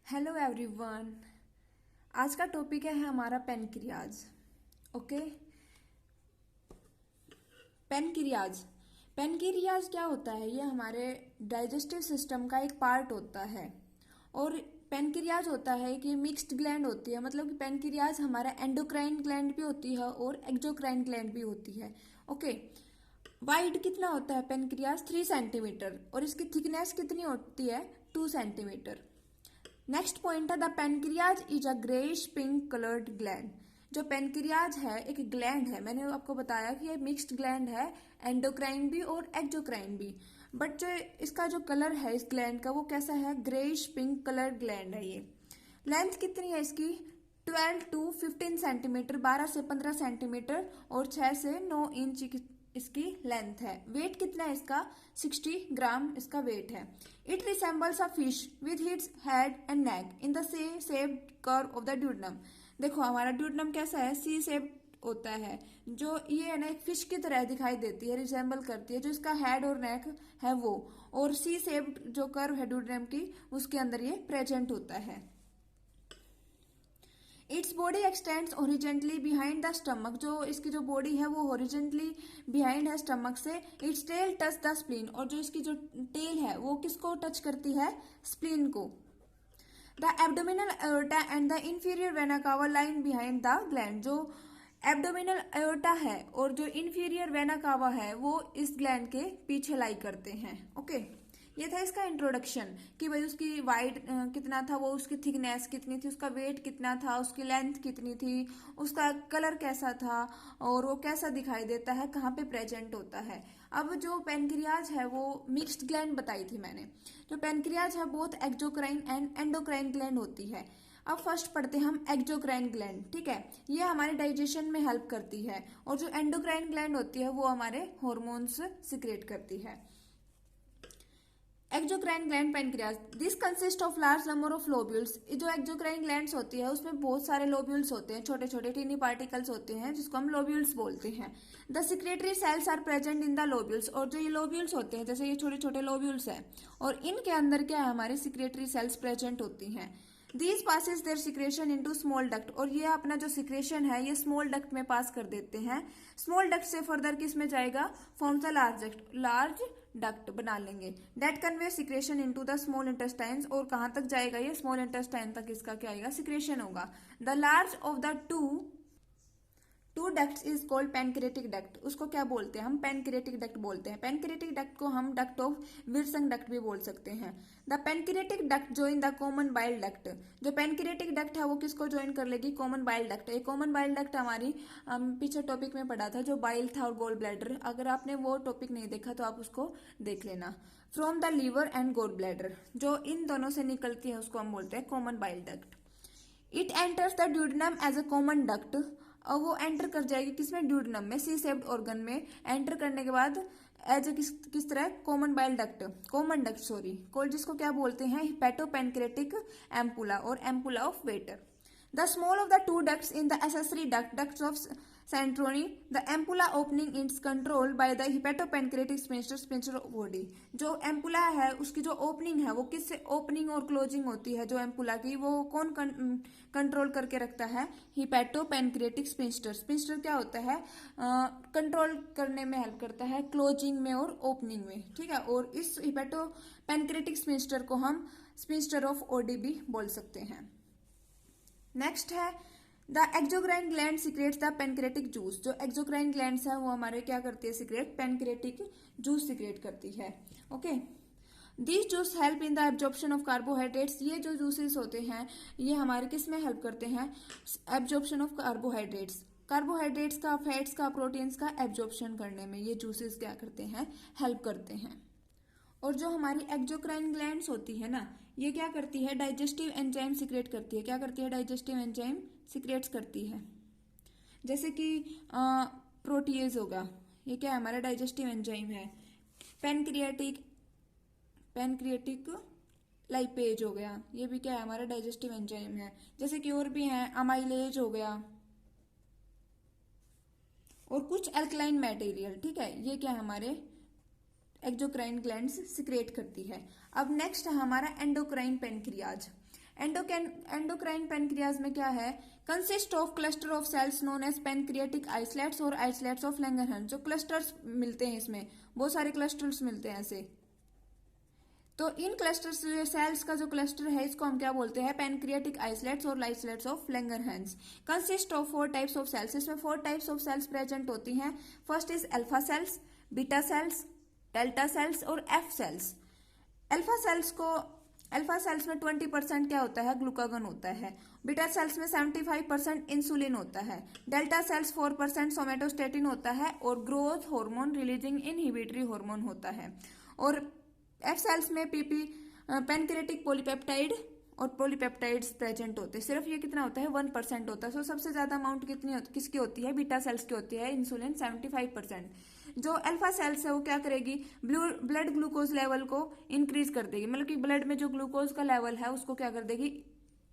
Hello everyone. आज का topic है हमारा पेनक्रियाज। ओके। पेनक्रियाज पेनक्रियाज क्या होता है? ये हमारे डाइजेस्टिव सिस्टम का एक पार्ट होता है। और पेनक्रियाज होता है कि मिक्स्ड ग्लैंड होती है, मतलब कि पेनक्रियाज हमारा एंडोक्राइन ग्लैंड भी होती है और एक्सोक्राइन ग्लैंड भी होती है। ओके। वाइड कितना होता है पेनक्रियाज? 3 सेंटीमीटर। और इसकी थिकनेस कितनी होती है? 2 सेंटीमीटर। नेक्स्ट पॉइंट है the pancreas is a greyish pink coloured gland. जो पेनक्रियाज है एक ग्लैंड है, मैंने आपको बताया कि ये मिक्स्ड ग्लैंड है, एंडोक्राइन भी और एक्सोक्राइन भी। बट जो इसका जो कलर है इस ग्लैंड का वो कैसा है? ग्रेइश पिंक कलर्ड ग्लैंड है ये। लेंथ कितनी है इसकी? 12 टू 15 सेंटीमीटर, 12 से 15 सेंटीमीटर और 6 से 9 इंच इसकी लेंथ है। वेट कितना है इसका? 60 ग्राम इसका वेट है। It resembles a fish with its head and neck in the C shaped curve of the duodenum. देखो हमारा ड्यूडनम कैसा है? सी शेप्ड होता है। जो ये है ना एक फिश की तरह दिखाई देती है, रिसेंबल करती है। जो इसका हेड और नेक है वो, और सी शेप्ड जो कर्व है ड्यूडनम की उसके अंदर ये प्रेजेंट होता है। Its body extends horizontally behind the stomach. जो इसकी जो बॉडी है वो हॉरिजेंटली बिहाइंड है स्टमक से। Its tail touch the spleen. और जो इसकी जो टेल है वो किसको टच करती है? स्प्लीन को। The abdominal aorta and the inferior vena cava line behind the gland. जो एब्डोमिनल एओर्टा है और जो इंफीरियर वेना कावा है वो इस ग्लैंड के पीछे लाई करते हैं। ओके। ये था इसका इंट्रोडक्शन कि भाई उसकी वाइड कितना था, वो उसकी थिकनेस कितनी थी, उसका वेट कितना था, उसकी लेंथ कितनी थी, उसका कलर कैसा था और वो कैसा दिखाई देता है, कहाँ पे प्रेजेंट होता है। अब जो पेनक्रियाज है वो मिक्स्ड ग्लैंड बताई थी मैंने। जो पेनक्रियाज है both exocrine and endocrine gland होती है। अब फर्स्ट पढ़ते हैं हम एक्सोक्राइन ग्लैंड। ठीक है, ये हमारे डाइजेशन में हेल्प करती है। और जो एंडोक्राइन ग्लैंड होती है वो हमारे हॉर्मोन्स सिक्रेट करती है। Exocrine gland pancreas this consist of large number of lobules. जो एक्सोक्राइन ग्लैंड्स होती है उसमें बहुत सारे लोब्यूल्स होते हैं, छोटे छोटे टीनी पार्टिकल्स होते हैं जिसको हम लोब्यूल्स बोलते हैं। The secretory cells are present in the lobules. और जो ये लोब्यूल्स होते हैं जैसे ये छोटे छोटे लोब्यूल्स हैं और इनके अंदर क्या है? हमारी सिक्रेटरी सेल्स प्रेजेंट होती हैं। These passes there secretion into small duct. और ये अपना जो सिक्रेशन है ये स्मॉल डक्ट में पास कर देते हैं। स्मॉल डक्ट से फर्दर किस में जाएगा? फॉर्म्स अ लार्ज डक्ट बना लेंगे। That convey secretion into the small intestines. और कहां तक जाएगा ये? स्मॉल इंटेस्टाइन तक इसका क्या आएगा? सिक्रेशन होगा। The large of the two ducts is called pancreatic duct. उसको क्या बोलते हैं हम? पेनक्रेटिक डक्ट बोलते हैं। पेनक्रेटिक डक्ट को हम डक्ट ऑफ विल्सन डक्ट भी बोल सकते हैं। The pancreatic duct join the common bile duct. जो पेनक्रेटिक डक्ट है वो किसको ज्वाइन कर लेगी? Common bile duct. ये कॉमन बाइल डक्ट हमारी पीछे टॉपिक में पढ़ा था जो बाइल था और गोल ब्लैडर। अगर आपने वो टॉपिक नहीं देखा तो आप उसको देख लेना। From the liver and gall bladder, जो इन दोनों से निकलती है उसको हम बोलते हैं common bile duct. It enters the duodenum as a common duct. और वो एंटर कर जाएगी किसमें? ड्यूडेनम में, सी शेप्ड ऑर्गन में। एंटर करने के बाद एज किस तरह? Common bile duct, common duct sorry call, जिसको क्या बोलते हैं? हिपेटोपेनक्रेटिक एम्पुला और ampulla of Vater. The small of the two ducts in the accessory ducts of Santorini the ampulla opening its control by the हिपेटोपेनक्रेटिक sphincter of body. जो ampulla है उसकी जो opening है वो किससे ओपनिंग और क्लोजिंग होती है? जो एम्पुला की वो कौन कंट्रोल करके रखता है? हिपेटोपेनक्रेटिक स्पिंस्टर। स्पिंस्टर क्या होता है? कंट्रोल करने में हेल्प करता है, क्लोजिंग में और ओपनिंग में। ठीक है, और इस हिपेटोपेनक्रेटिक स्पिंस्टर को हम स्पिंस्टर ऑफ ओडी भी बोल सकते हैं। नेक्स्ट है the exocrine gland secretes the pancreatic juice. जो एक्सोक्राइन ग्लैंड्स है वो हमारे क्या करती है? सिक्रेट पेनक्रेटिक जूस सिक्रेट करती है। Okay. This juice help in the absorption of carbohydrates. ये जो जूसेस होते हैं ये हमारे किस में हेल्प करते हैं? Absorption of carbohydrates. कार्बोहाइड्रेट्स का, फैट्स का, प्रोटीन्स का एब्जॉर्प्शन करने में ये जूसेस क्या करते हैं? हेल्प करते हैं। और जो हमारी एक्सोक्राइन ग्लैंड्स होती है ना ये क्या करती है? डाइजेस्टिव एंजाइम सिक्रेट करती है। क्या करती है? डाइजेस्टिव एंजाइम सिक्रेट्स करती है। जैसे कि प्रोटीएज होगा, ये क्या है? हमारा डाइजेस्टिव एंजाइम है। पेनक्रियाटिक पेनक्रियाटिक लाइपेज हो गया, ये भी क्या है? हमारा डाइजेस्टिव एंजाइम है। जैसे कि और भी है, अमाइलेज हो गया और कुछ अल्कलाइन मटेरियल। ठीक है, ये क्या है? हमारे एक्सोक्राइन ग्लैंड्स सिक्रेट करती है। अब नेक्स्ट है हमारा एंडोक्राइन पेनक्रियाज। एंडोक्राइन पेनक्रियाज में क्या है, consist of cluster of cells known as pancreatic islets और आइसलेट्स ऑफ लैंगरहंस। जो क्लस्टर्स मिलते हैं इसमें, बहुत सारे क्लस्टर्स मिलते हैं ऐसे। तो इन क्लस्टर्स सेल्स का जो क्लस्टर है इसको हम क्या बोलते हैं, पेनक्रियाटिक आइसलेट्स और islets of Langerhans. Consist of 4 types of cells. इसमें 4 टाइप्स ऑफ सेल्स प्रेजेंट होती हैं। First is alpha cells, beta cells, delta cells और एफ सेल्स। अल्फा सेल्स में 20% क्या होता है, ग्लूकागन होता है। बीटा सेल्स में 75% इंसुलिन होता है। डेल्टा सेल्स 4% सोमेटोस्टेटिन होता है और growth hormone releasing inhibitory hormone होता है। और एफ सेल्स में पीपी पेनक्रियाटिक पॉलीपेप्टाइड और पॉलीपेप्टाइड्स प्रेजेंट होते हैं। सिर्फ ये कितना होता है, 1% होता है। सो सबसे ज्यादा अमाउंट किसकी होती है, बीटा सेल्स की होती है, इंसुलिन 75%। जो अल्फा सेल्स है वो क्या करेगी, ब्लड ग्लूकोज लेवल को इंक्रीज कर देगी, मतलब कि ब्लड में जो ग्लूकोज का लेवल है उसको क्या कर देगी,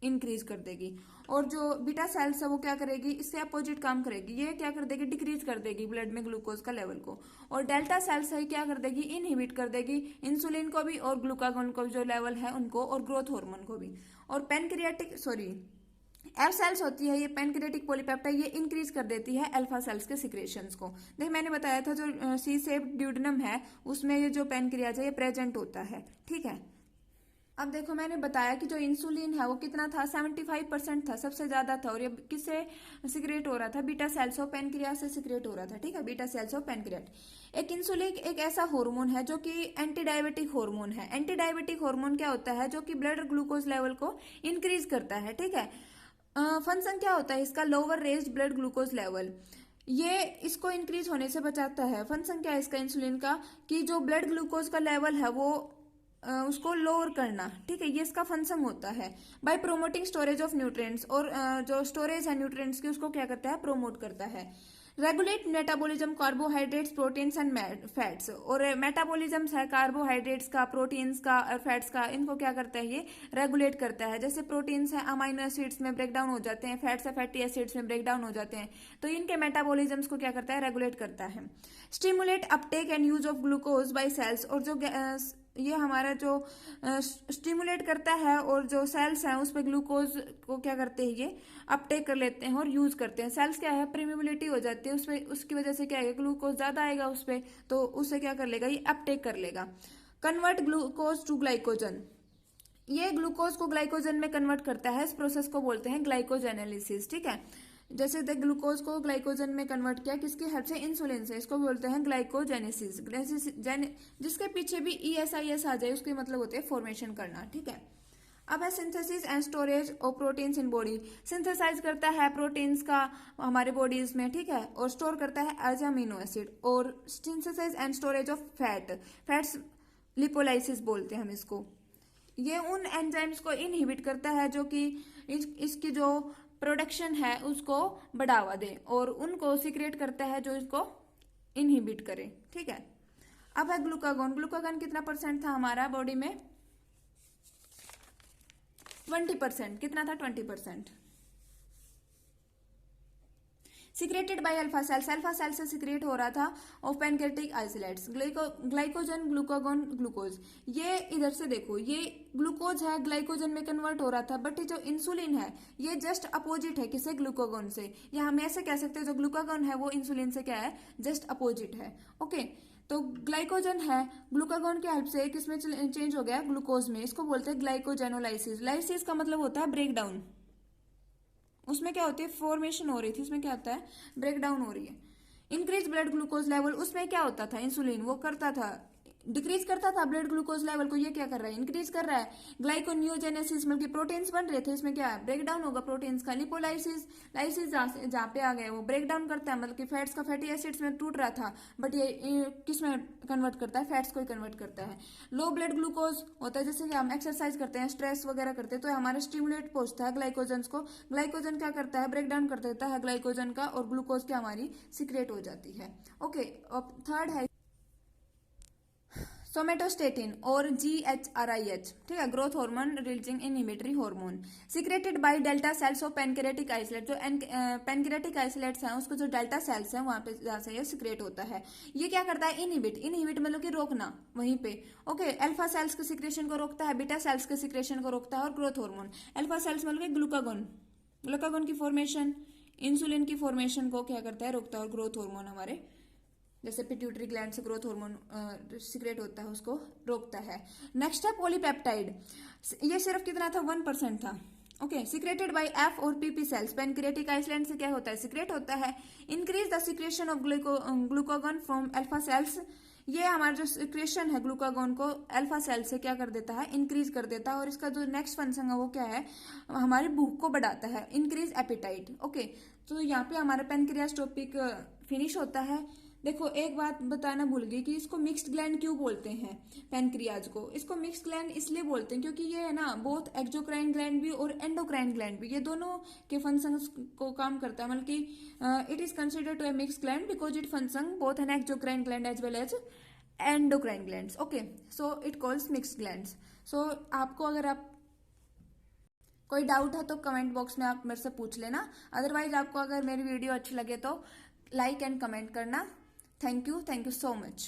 इंक्रीज कर देगी। और जो बीटा सेल्स है वो क्या करेगी, इससे अपोजिट काम करेगी, ये क्या कर देगी, डिक्रीज कर देगी ब्लड में ग्लूकोज का लेवल को। और डेल्टा सेल्स है क्या कर देगी, इनहिबिट कर देगी इंसुलिन को भी और ग्लूकागोन को जो लेवल है उनको, और ग्रोथ हार्मोन को भी। और एफ सेल्स होती है ये पेनक्रियाटिक पॉलीपेप्टाइड, ये इंक्रीज कर देती है अल्फा सेल्स के सिक्रेशंस को। देखिए मैंने बताया था जो सी शेप्ड ड्यूडेनम है उसमें ये जो पेनक्रियाज है ये प्रेजेंट होता है, ठीक है। अब देखो मैंने बताया कि जो इंसुलिन है वो कितना था, 75% था, सबसे ज्यादा था। और ये किससे सिक्रेट हो रहा था, बीटा सेल्स ऑफ पेनक्रियाज से सिक्रेट हो रहा था, ठीक है, बीटा सेल्स ऑफ पेनक्रियाज। एक इंसुलिन एक ऐसा हार्मोन है जो कि एंटी डायबिटिक हार्मोन है। एंटी डायबिटिक हार्मोन क्या होता है, जो कि ब्लड ग्लूकोज लेवल को इंक्रीज करता है, ठीक है। फंक्शन क्या होता है इसका, lower raised blood glucose level, ये इसको इंक्रीज होने से बचाता है। फंक्शन क्या है इसका इंसुलिन का, कि जो ब्लड ग्लूकोज का लेवल है वो उसको लोअर करना, ठीक है, ये इसका फंक्शन होता है। By promoting storage of nutrients, और जो स्टोरेज है न्यूट्रिएंट्स की उसको क्या करता है, प्रोमोट करता है। Regulate metabolism carbohydrates proteins and fats, और मेटाबॉलिज्म है कार्बोहाइड्रेट्स का, प्रोटीन्स का और फैट्स का, इनको क्या करता है ये रेगुलेट करता है। जैसे प्रोटीन्स है अमाइनो एसिड्स में ब्रेक डाउन हो जाते हैं, फैट्स है फैटी एसिड्स में ब्रेक डाउन हो जाते हैं, तो इनके मेटाबॉलिज्म्स को क्या करता है, रेगुलेट करता है। Stimulate uptake and use of glucose by cells, और जो ये हमारा जो स्टिमुलेट करता है और जो सेल्स हैं उस पर ग्लूकोज को क्या करते हैं, ये अपटेक कर लेते हैं और यूज करते हैं। सेल्स क्या है, प्रीमेबिलिटी हो जाती है उसमें, उसकी वजह से क्या है, ग्लूकोज ज्यादा आएगा उस पर, तो उससे क्या कर लेगा, ये अपटेक कर लेगा। कन्वर्ट ग्लूकोज टू ग्लाइकोजन, ये ग्लूकोज को ग्लाइकोजन में कन्वर्ट करता है, इस प्रोसेस को बोलते हैं ग्लाइकोजेनेलिसिस, ठीक है। जैसे ग्लूकोज को ग्लाइकोजन में कन्वर्ट किया किसकी हेल्प से, इंसुलिन से, इसको बोलते हैं ग्लाइकोजेनेसिस। जिसके पीछे भी ESIS आ जाए उसके मतलब होते हैं फॉर्मेशन करना, ठीक है। अब है synthesis and storage of proteins in body, synthesize करता है प्रोटीन्स का हमारे बॉडीज में, ठीक है, और स्टोर करता है एज अमीनो एसिड। और synthesize and storage of fats lipolysis बोलते हैं हम इसको। ये उन एंजाइम्स को इनहिबिट करता है जो कि इसकी जो प्रोडक्शन है उसको बढ़ावा दे, और उनको सीक्रेट करता है जो इसको इनहिबिट करे, ठीक है। अब है ग्लूकागॉन, ग्लूकागॉन कितना परसेंट था हमारा बॉडी में, 20%, कितना था, 20%। सिक्रेटेड बाय अल्फा सेल से सिक्रेट हो रहा था of pancreatic isolates, glycogen, glucagon, glucose. ये इधर से देखो, ये ग्लूकोज है ग्लाइकोजन में कन्वर्ट हो रहा था, बट ये जो इंसुलिन है ये जस्ट अपोजिट है किसे, ग्लूकागॉन से। या हम ऐसे कह सकते हैं जो ग्लूकागॉन है वो इंसुलिन से क्या है, जस्ट अपोजिट है, ओके। तो ग्लाइकोजन है ग्लूकागॉन की हेल्प से किसमें चेंज हो गया, ग्लूकोज में, इसको बोलते हैं ग्लाइकोजेनोलाइसिस। लाइसिस का मतलब होता है ब्रेक डाउन, उसमें क्या होती है, फॉर्मेशन हो रही थी, इसमें क्या होता है, ब्रेक डाउन हो रही है। इंक्रीज ब्लड ग्लूकोज लेवल, उसमें क्या होता था, इंसुलिन वो करता था, डिक्रीज करता था ब्लड ग्लूकोज लेवल को, ये क्या कर रहा है, इंक्रीज कर रहा है। ग्लाइकोन्यूजेनेसिस मतलब कि प्रोटीन्स बन रहे थे, इसमें क्या है, ब्रेक डाउन होगा प्रोटीन्स का। लिपोलाइसिस, लाइसिस जहाँ पे आ गए वो ब्रेक डाउन करता है, मतलब कि फैट्स का फैटी एसिड्स में टूट रहा था, बट ये किस में कन्वर्ट करता है, फैट्स को ही कन्वर्ट करता है। लो ब्लड ग्लूकोज होता है, जैसे कि हम एक्सरसाइज करते हैं, स्ट्रेस वगैरह करते हैं, तो हमारा स्टिमुलेट पहुंचता है ग्लाइकोजन को, ग्लाइकोजन क्या करता है, ब्रेक डाउन कर देता है ग्लाइकोजन का, और ग्लूकोज क्या हमारी सीक्रेट हो जाती है, ओके। और थर्ड है सोमेटोस्टेटिन और GHRIH, ठीक है, growth hormone releasing inhibitory hormone, secreted by delta sales of pancreatic isolate. जो पेनक्रियाटिक आइसोलेट्स हैं उसको जो डेल्टा सेल्स हैं वहां पे जहाँ से ये सिक्रेट होता है। ये क्या करता है, इनहिबिट मतलब कि रोकना वहीं पे। ओके, अल्फा सेल्स के सिक्रेशन को रोकता है, बीटा सेल्स के सिक्रेशन को रोकता है और ग्रोथ हार्मोन। अल्फा सेल्स मतलब कि ग्लूकागोन की फॉर्मेशन, इंसुलिन की फॉर्मेशन को क्या करता है, रोकता है। और ग्रोथ हार्मोन हमारे जैसे पिट्यूटरी ग्लैंड से ग्रोथ हार्मोन सिक्रेट होता है उसको रोकता है। नेक्स्ट है पॉलीपेप्टाइड। ये सिर्फ कितना था, 1% था। ओके, सिक्रेटेड बाय एफ और पीपी सेल्स। पेनक्रियाटिक आइसोलेट से क्या होता है, सिक्रेट होता है। Increase the secretion of glucagon from alpha cells. ये हमारा जो सिक्रेशन है ग्लूकागोन को अल्फा सेल से क्या कर देता है, इंक्रीज कर देता है। और इसका जो नेक्स्ट फंक्शन है वो क्या है, हमारी भूख को बढ़ाता है, इंक्रीज एपिटाइट। ओके, तो यहाँ पे हमारा पेनक्रियास टॉपिक फिनिश होता है। देखो एक बात बताना भूल गई कि इसको मिक्स्ड ग्लैंड क्यों बोलते हैं, पेनक्रियाज को। इसको मिक्स्ड ग्लैंड इसलिए बोलते हैं क्योंकि ये है ना बोथ एक्सोक्राइन ग्लैंड भी और एंडोक्राइन ग्लैंड भी, ये दोनों के फंक्शंस को काम करता है। मतलब कि it is considered to a mixed gland because it function both an exocrine gland as well as endocrine glands. Okay, so it calls mixed glands. So आपको अगर आप कोई डाउट है तो कमेंट बॉक्स में आप मेरे से पूछ लेना। अदरवाइज आपको अगर मेरी वीडियो अच्छी लगे तो लाइक एंड कमेंट करना। Thank you so much.